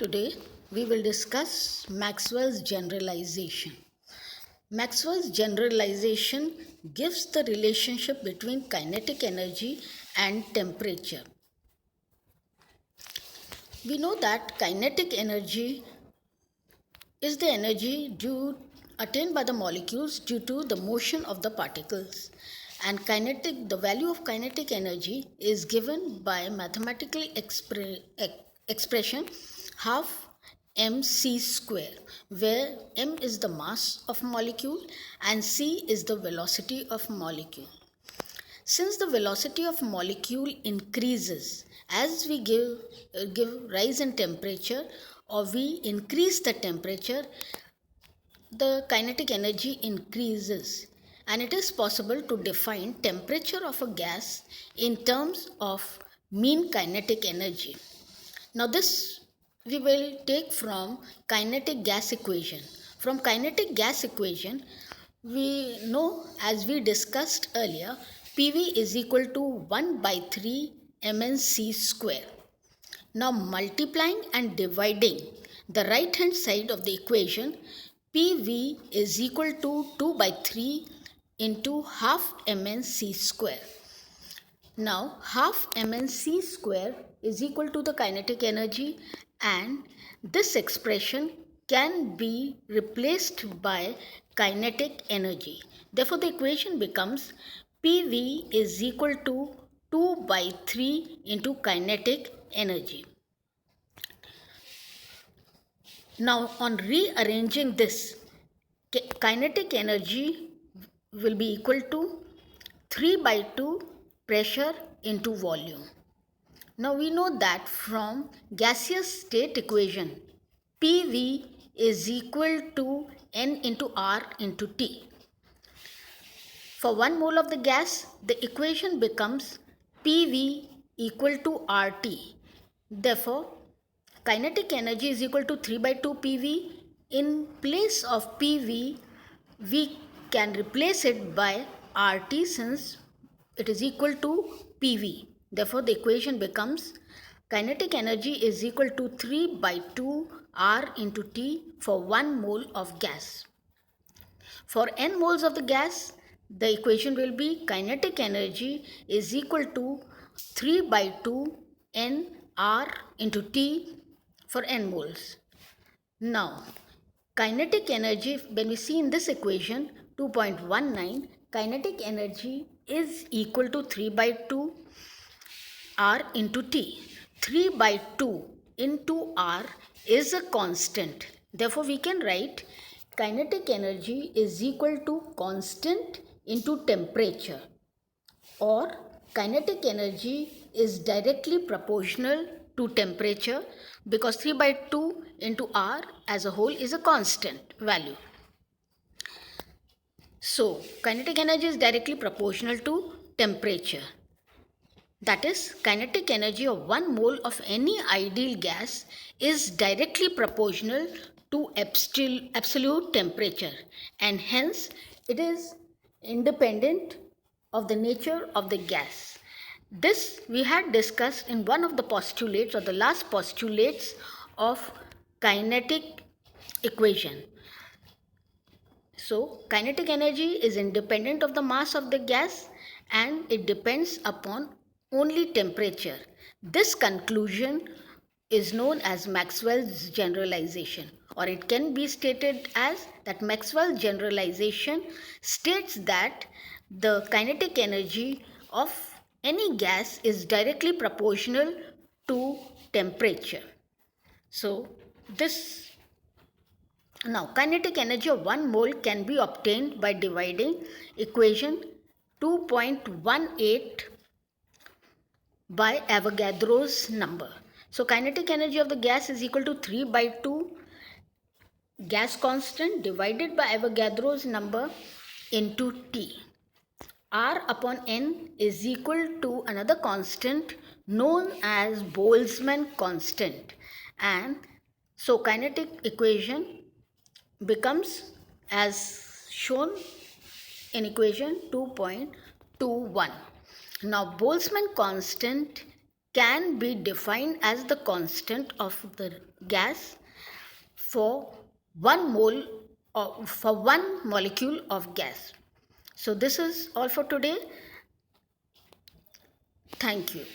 Today we will discuss Maxwell's generalization. Maxwell's generalization gives the relationship between kinetic energy and temperature. We know that kinetic energy is the energy attained by the molecules due to the motion of the particles, and the value of kinetic energy is given by mathematical expression half mc square, where m is the mass of molecule and c is the velocity of molecule. Since the velocity of molecule increases as we give rise in temperature, or we increase the temperature, the kinetic energy increases, and it is possible to define temperature of a gas in terms of mean kinetic energy. Now this we will take from kinetic gas equation. From kinetic gas equation, we know, as we discussed earlier, PV is equal to 1 by 3 mnc square. Now multiplying and dividing the right hand side of the equation, PV is equal to 2 by 3 into half mnc square. Now half mnc square is equal to the kinetic energy, and this expression can be replaced by kinetic energy. Therefore the equation becomes PV is equal to 2 by 3 into kinetic energy. Now on rearranging this, kinetic energy will be equal to 3 by 2 pressure into volume. Now we know that from gaseous state equation, PV is equal to N into R into T. For 1 mole of the gas, the equation becomes PV equal to RT. Therefore, kinetic energy is equal to 3 by 2 PV. In place of PV, we can replace it by RT since it is equal to PV. Therefore, the equation becomes kinetic energy is equal to 3 by 2 R into T for 1 mole of gas. For n moles of the gas, the equation will be kinetic energy is equal to 3 by 2 n R into T for n moles. Now, kinetic energy, when we see in this equation 2.19, kinetic energy is equal to 3 by 2 R into T. 3 by 2 into R is a constant. Therefore, we can write kinetic energy is equal to constant into temperature, or kinetic energy is directly proportional to temperature, because 3 by 2 into R as a whole is a constant value. So, kinetic energy is directly proportional to temperature. That is, kinetic energy of 1 mole of any ideal gas is directly proportional to absolute temperature, and hence it is independent of the nature of the gas. This we had discussed in one of the postulates, or the last postulates of kinetic equation. So, kinetic energy is independent of the mass of the gas and it depends upon only temperature. This conclusion is known as Maxwell's generalization, or it can be stated as that Maxwell's generalization states that the kinetic energy of any gas is directly proportional to temperature. So, now kinetic energy of 1 mole can be obtained by dividing equation 2.18 by Avogadro's number. So kinetic energy of the gas is equal to 3 by 2 gas constant divided by Avogadro's number into T. R upon N is equal to another constant known as Boltzmann constant, and so kinetic equation becomes as shown in equation 2.21. Now Boltzmann constant can be defined as the constant of the gas for 1 mole or for 1 molecule of gas. So this is all for today. Thank you.